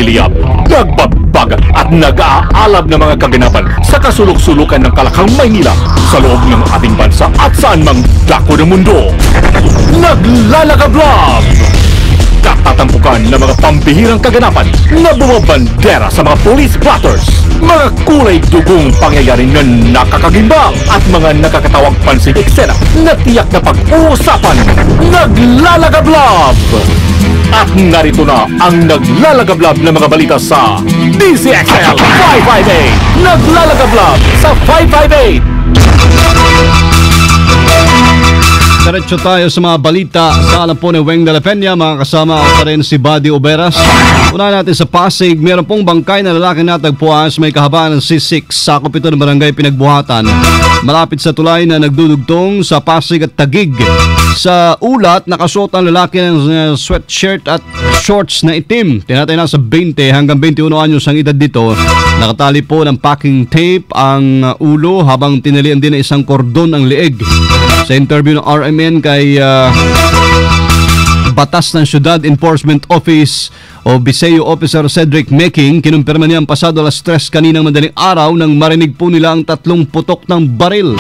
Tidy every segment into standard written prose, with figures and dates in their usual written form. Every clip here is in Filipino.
Iliyab, nagbabag at nag-aalab ng mga kaganapan sa kasulok-sulukan ng Kalakang Maynila sa loob ng ating bansa at saan mang dako ng mundo. Naglalagablab! Katatampukan ng mga pambihirang kaganapan na bumabandera sa mga police blotters, mga kulay dugong pangyayari na nakakagimbang at mga nakakatawang pansing eksena na tiyak na pag-uusapan. Naglalagablab! At narito na ang naglalagablab na mga balita sa DZXL 558! Naglalagablab sa 558! Diretso tayo sa mga balita sa alam po ni Weng de la Peña. Mga kasama ako pa rin si Buddy Oberas. Unahin natin sa Pasig. Meron pong bangkay na lalaki natagpuan sa may kahabaan ng C6 sakop ito ng barangay Pinagbuhatan, malapit sa tulay na nagdudugtong sa Pasig at Taguig. Sa ulat, nakasuot ang lalaki ng sweatshirt at shorts na itim. Tinatay na sa 20 hanggang 21 anyos ang edad dito. Nakatali po ng packing tape ang ulo habang tinalian din ng isang kordon ang leeg. Sa interview ng RMN kay Batas ng Syudad Enforcement Office o Biseo Officer Cedric Meking, kinumpirma niya ang pasado alas 3 kaninang madaling araw nang marinig po nila ang 3 putok ng baril.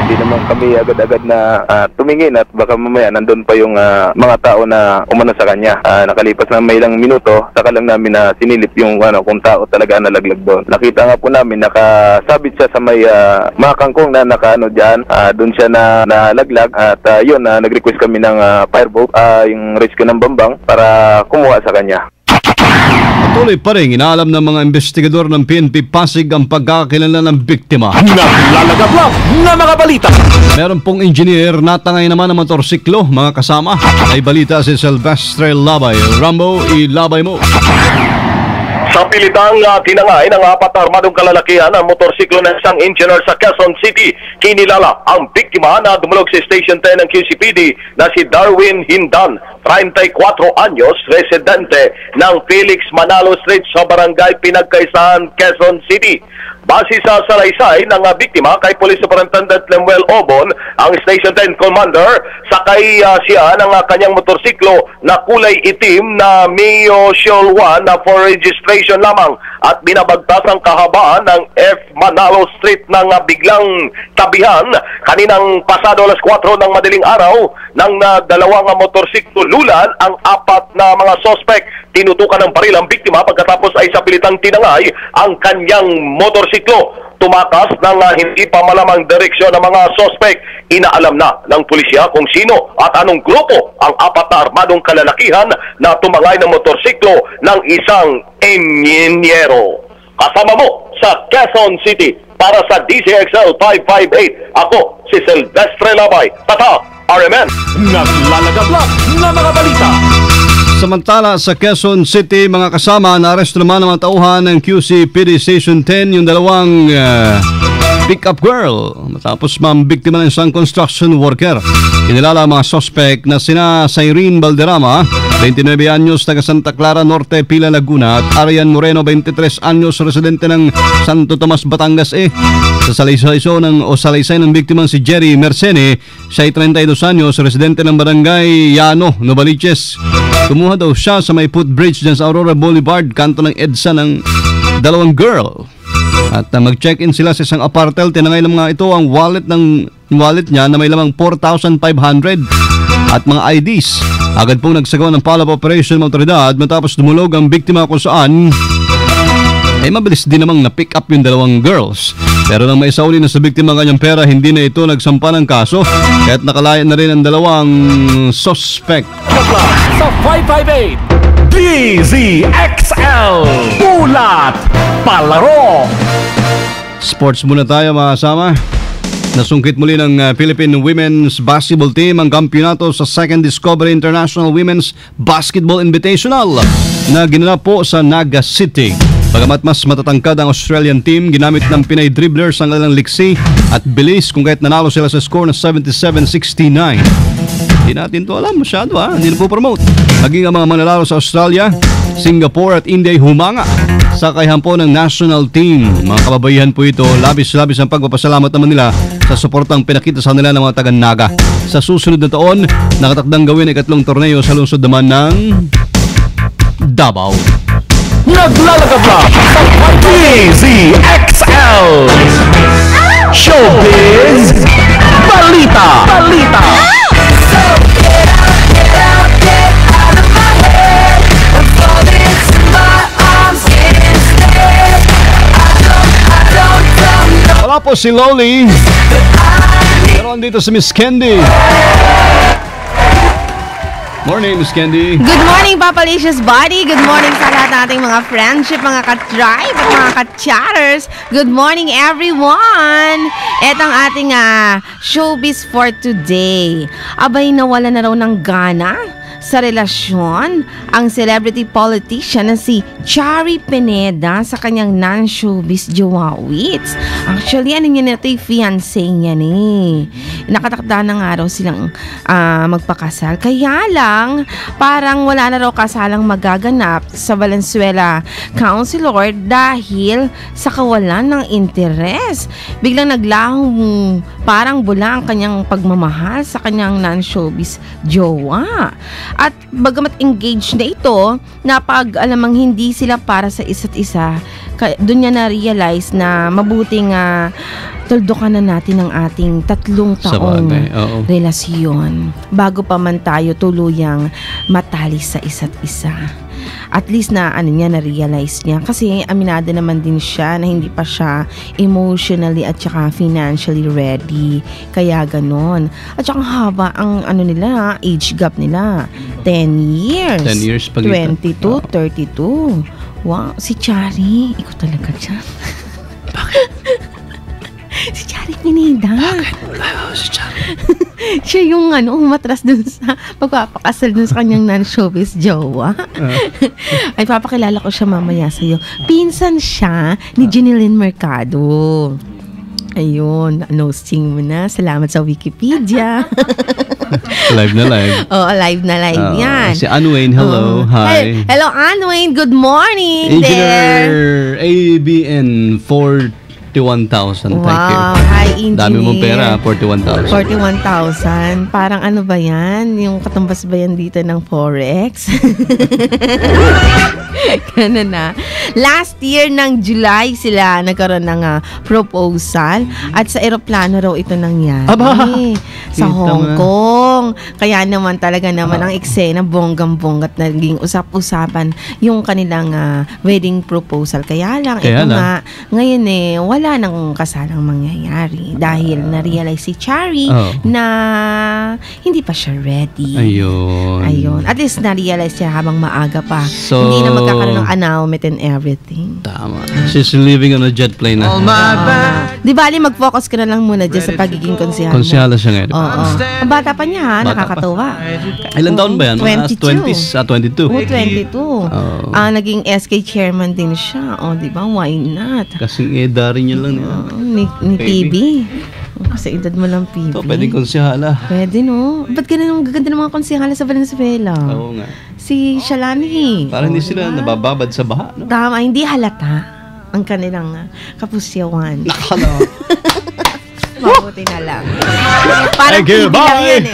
Hindi naman kami agad-agad na tumingin at baka mamaya nandun pa yung mga tao na umano sa kanya. Nakalipas na may ilang minuto, saka lang namin na sinilip yung kung tao talaga nalaglag doon. Nakita nga po namin, nakasabit siya sa may mga kangkong na dyan. Doon siya na nalaglag at yun, nag-request kami ng fireboat, yung rescue ng Bambang para kumuha sa kanya. Patuloy pa rin inaalam ng mga investigador ng PNP Pasig ang pagkakakilala ng biktima. Naglalagablab na mga balita! Meron pong engineer natangay naman ng motorsiklo, mga kasama. May balita si Silvestre Labay. Rambo, ilabay mo. Sa pilitang tinangay ng 4 armadong kalalakihan ang motorsiklo ng isang engineer sa Quezon City, kinilala ang biktima na dumulog sa Station 10 ng QCPD na si Darwin Hindan, 34 anyos, residente ng Felix Manalo Street sa Barangay Pinagkaisahan, Quezon City. Base sa salaysay ng biktima kay Police Superintendent Lemuel Obon, ang Station 10 Commander, sakay siya ng kanyang motorsiklo na kulay itim na Mio Shield 1 na for registration lamang at binabagtas ang kahabaan ng F. Manalo Street ng biglang tabihan kaninang pasado alas 4 ng madaling araw ng dalawang motorsiklo lulan ang 4 na mga sospek. Tinutukan ng baril ang biktima pagkatapos ay sa pilitang tinangay ang kanyang motorsiklo. Tumakas ng hindi pa malamang direksyon ng mga sospek. Inaalam na ng pulisya kung sino at anong grupo ang 4 na armadong kalalakihan na tumangay ng motorsiklo ng isang engineero. Kasama mo sa Quezon City para sa DZXL 558. Ako si Silvestre Labay, Tata, RMN. Naglalagablab na mga balita! Samantala sa Quezon City, mga kasama, naaresto naman ang mga tauhan ng QCPD Station 10 yung dalawang pick-up girl matapos mambiktima ng isang construction worker. Kinilala ang mga suspect na sina Cyrene Valderrama, 29 anyos, taga Santa Clara Norte, Pila, Laguna, at Arian Moreno, 23 anyos, residente ng Santo Tomas, Batangas. Sa salaysay ng biktima si Jerry Mercene, siya ay 32 anyos, residente ng Barangay Llano, Novaliches. Kumuha daw siya sa may footbridge dyan sa Aurora Boulevard, kanto ng EDSA ng dalawang girl. At mag-check-in sila sa isang apartel. Tinangay ng mga ito ang wallet niya na may lamang 4,500 at mga IDs. Agad pong nagsagawa ng follow-up operation ng otoridad matapos dumulog ang biktima kung saan mabilis din namang na-pick up yung dalawang girls. Pero nang maisauli na sa biktima ang kanyang pera, hindi na ito nagsampa ng kaso kaya't nakalayan na rin ang dalawang suspect. Sa 558 DZXL Ulat Palaro. Sports muna tayo, mga kasama. Nasungkit muli ng Philippine Women's Basketball Team ang kampyonato sa Second Discovery International Women's Basketball Invitational na ginanap po sa Naga City. Bagamat mas matatangkad ang Australian team, ginamit ng Pinay dribblers ang kanilang liksi at bilis kung kahit nanalo sila sa score na 77-69. Hindi natin to alam masyado, hindi na po promote. Maging ang mga manlalaro sa Australia, Singapore at India ay humanga sa kayhampo ng national team. Mga kababaihan po ito, labis-labis ang pagpapasalamat naman nila sa suportang pinakita sa kanila ng mga taga-Naga. Sa susunod na taon, nakatakdang gawin ang 3 torneo sa lungsod naman ng Davao. naglalagab na sa DZXL Showbiz Balita. Wala po si Loli. Meron dito si Miss Candy. Morning, Miss Candy. Good morning, Papalicious Body. Good morning sa lahat ng ating mga friendship, mga ka-tribe at mga ka-chatters. Good morning, everyone. Etong ating showbiz for today. Abay, nawala na raw ng gana sa relasyon ang celebrity politician na si Chari Pineda sa kanyang non-showbiz jowa Wits. Actually, ano niya na ito, fiancé niya ni. Nakatakda na nga raw silang magpakasal. Kaya lang, parang wala na raw kasalang magaganap sa Valenzuela Councilor dahil sa kawalan ng interes. Biglang naglahong parang bula ang kanyang pagmamahal sa kanyang non-showbiz jowa. At bagamat engaged na ito, napag-alamang hindi sila para sa isa't isa, doon niya na-realize na mabuting tuldukan na natin ang ating 3 taong relasyon bago pa man tayo tuluyang matalis sa isa't isa. At least na na-realize niya kasi aminado naman din siya na hindi pa siya emotionally at saka financially ready. Kaya ganon. At saka haba ang nila, age gap nila. 10 years. 10 years pagitan. 22, 32. Wow, si Chari, ikaw talaga dyan. Bakit? Si Chari Pineda. Bakit? Si Chari. Siya yung umatras dun sa pagpapakasal dun sa kanyang non-showbiz jowa. Ay, papakilala ko siya mamaya sa'yo. Pinsan siya ni Jeneline Mercado. Ayun, nosing mo na. Salamat sa Wikipedia. Live na live. Oh, live na live yan. Si Anwayne, hello. Hi. Hello, Anwayne. Good morning. Engineer ABN 41,000. Wow. Thank you. Hi, Engineer. Dami mong pera, 41,000. 41,000. Parang ano ba yan? Yung katumbas ba yan dito ng Forex? Ganun na. Last year ng July sila nagkaroon ng proposal at sa eroplano raw ito nangyari. Aba! Sa Hong Kong. Kaya naman talaga naman ang eksena bonggang-bonggat naging usap-usapan yung kanilang wedding proposal. Kaya lang, ngayon wala nang kasalang mangyayari dahil na-realize si Chari na hindi pa siya ready. Ayun. At least na-realize siya habang maaga pa. So, hindi na magkakaroon ng annulment and everything. Tama. She's living on a jet plane na. Di bali, mag-focus ka na lang muna dyan sa pagiging konsyal. Konsyala siya ngayon. Oo. Ang bata pa niya, nakakatuwa. Ilan taon ba yan? 22. 22. 22. Naging SK chairman din siya. Di ba? Why not? Kasing edad rin niya lang. Ni PB. Kasi edad mo lang PB. Ito, pwedeng konsyala. Pwede, no? Ba't ganun ang gaganda ng mga konsyala sa Valenzuela? Oo nga. Si Shalani. Parang hindi sila nabababad sa baha, no? Tama, hindi halata ang kanilang kapusyawan. Nakala. Mabuti na lang. Parang PB lang yan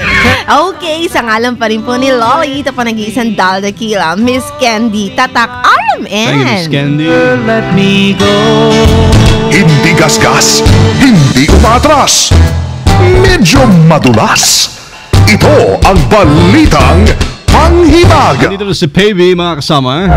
Okay, sa ngalan pa rin po ni Loli, ito pa nag-iisang Daldakila, Miss Candy, Tatak RMN. Thank you, Miss Candy. Let me go. Hindi gasgas, hindi umatras, medyo madulas. Ito ang balitang panghimag. Dito na si Pavy, mga kasama.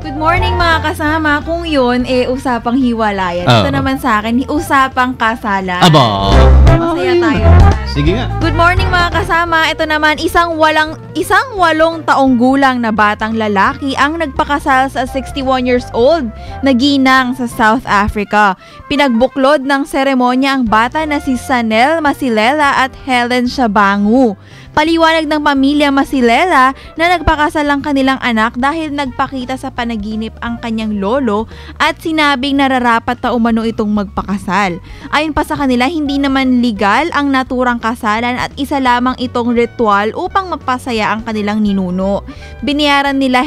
Good morning mga kasama. Kung yun, usapang hiwalayan. Ito naman sa akin, usapang kasalan. Aba! Masaya tayo. Sige nga. Good morning mga kasama. Ito naman, isang 8 taong gulang na batang lalaki ang nagpakasal sa 61 years old na ginang sa South Africa. Pinagbuklod ng seremonya ang bata na si Sanel Masilela at Helen Shabangu. Paliwanag ng pamilya Masilela na nagpakasal ang kanilang anak dahil nagpakita sa panaginip ang kanyang lolo at sinabing nararapat na umano itong magpakasal. Ayon pa sa kanila, hindi naman legal ang naturang kasalan at isa lamang itong ritual upang mapasaya ang kanilang ninuno. Binayaran nila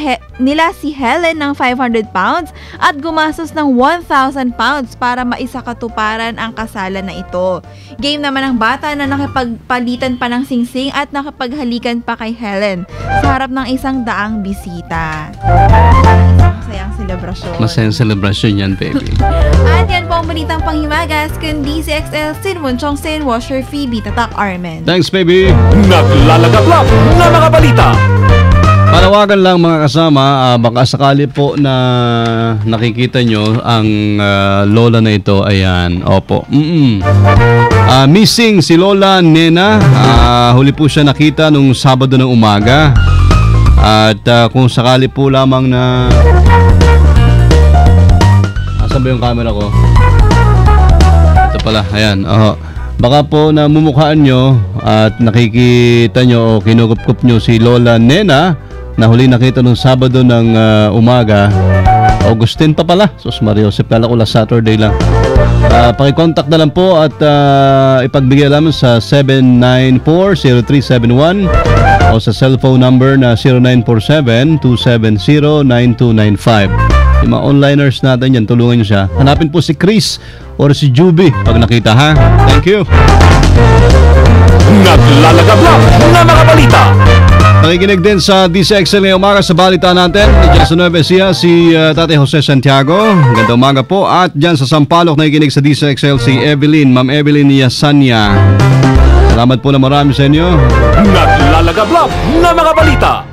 si Helen ng 500 pounds at gumastos ng 1,000 pounds para maisakatuparan ang kasalan na ito. Game naman ang bata na nakipagpalitan pa ng singsing at nakapaghalikan pa kay Helen sa harap ng 100 bisita. Sayang selebrasyon. Masayang celebration yan, baby. At yan po ang balitang panghimagas kung DZXL Sinmunchong Sin Washer Phoebe Tatak Armen. Thanks, baby. Naglalagablab na mga balita. Panawagan lang mga kasama, baka sakali po na nakikita nyo ang lola na ito. Ayan, opo. Missing si Lola Nena. Huli po siya nakita nung Sabado ng umaga. At kung sakali po lamang na... Asan ba yung camera ko? Ito pala, ayan. Baka po namumukhaan nyo at nakikita nyo o kinukup nyo si Lola Nena na huli nakita nung Sabado ng umaga. Augustine pa pala. Sus Mario, kala ko last Saturday lang. Pakicontact na lang po at ipagbigay namin sa 794-0371 o sa cellphone number na 0947-270-9295. Yung mga onliners natin yan, tulungan nyo siya. Hanapin po si Chris or si Juby pag nakita, ha? Thank you. Naglalagablab na mga balita. Nakikinig din sa DZXL ngayong umaga sa balita natin. Diyan sa Nueva Ecija si Tate Jose Santiago. Ganda umaga po. At dyan sa Sampaloc nakikinig sa DZXL si Evelyn, Ma'am Evelyn Yasanya. Salamat po na marami sa inyo. Naglalagablab na mga balita.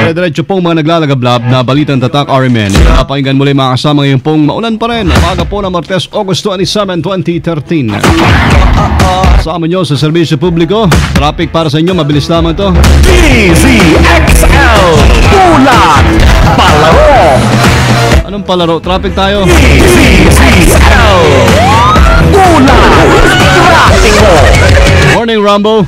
Diretso pong mga naglalagablab na balitang Tatak RMN. Napakinggan muli mga kasama ngayon pong maulan pa rin. Umaga po na Martes, August 27, 2013. Kasama nyo sa serbisyo publiko. Traffic para sa inyo, mabilis lamang to. DZXL Ulan Palaro. Anong palaro? Traffic tayo. DZXL Ulan Trafiko. Morning, Rambo.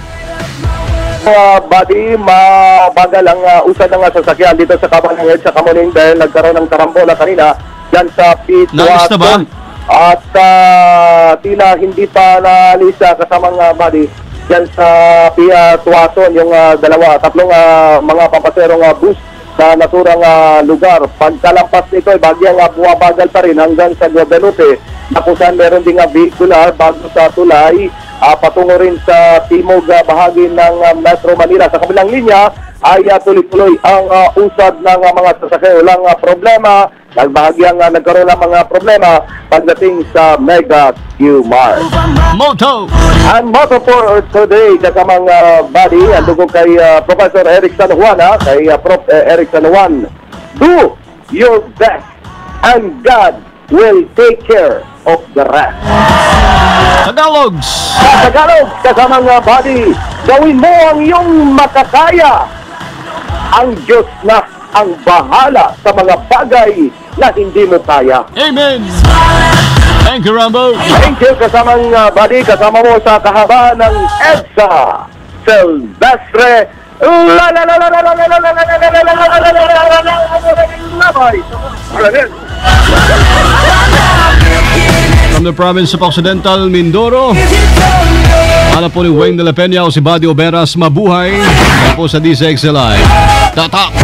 Buddy, mabagal ang usad ng sasakyan dito sa Kabanang sa Kamuning dahil nagkaroon ng karambola kanina dyan sa Naalis na ba? P2 at tila hindi pa naalisa kasamang buddy dyan sa Tuason yung tatlong mga pampaserong bus sa naturang lugar. Pagkalampas nito ay bagyang bumabagal pa rin hanggang sa Guadalupe na kung saan meron ding vehicular bago sa tulay patungo rin sa timog bahagi ng Metro Manila. Sa kabilang linya ay tuloy-tuloy ang usad ng mga sasakyan. Walang problema. Nagbahagyang nagkaroon ng mga problema pagdating sa Mega Q-Mart. Moto! And Moto for today, kasamang body, ang dugo kay Professor Eric San Juan, kay Prof. Eric San Juan. Do your best and God will take care of the rest. Tagalogs! Sa Tagalog, kasamang body, gawin mo ang iyong makakaya. Ang Diyos na ang bahala sa mga bagay na hindi mo kaya. Amen! Thank you, Rambo! Thank you, kasamang body, kasama mo sa kahaba ng EDSA Silvestre From the province of Occidental Mindoro, ano po ni Wayne de la Peña o si Buddy Oberas, mabuhay. Ano po sa DZXLI Tatak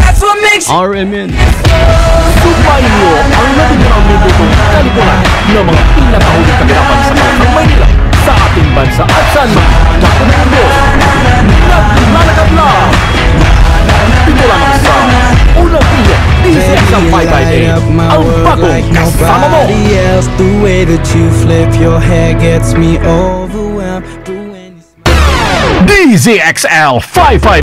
RMN. Subayin niyo ang natinirang minutong kalikulan ng mga pinakahuling kaganapan sa Kalangang Maynila sa ating bansa at saan man dako ng mundo. Naglalagablab! Dito lamang sa unang tiyak DZXL 5x8, ang bagong kasama mo! The way that you flip your hair gets me overwhelmed. DZXL 5x8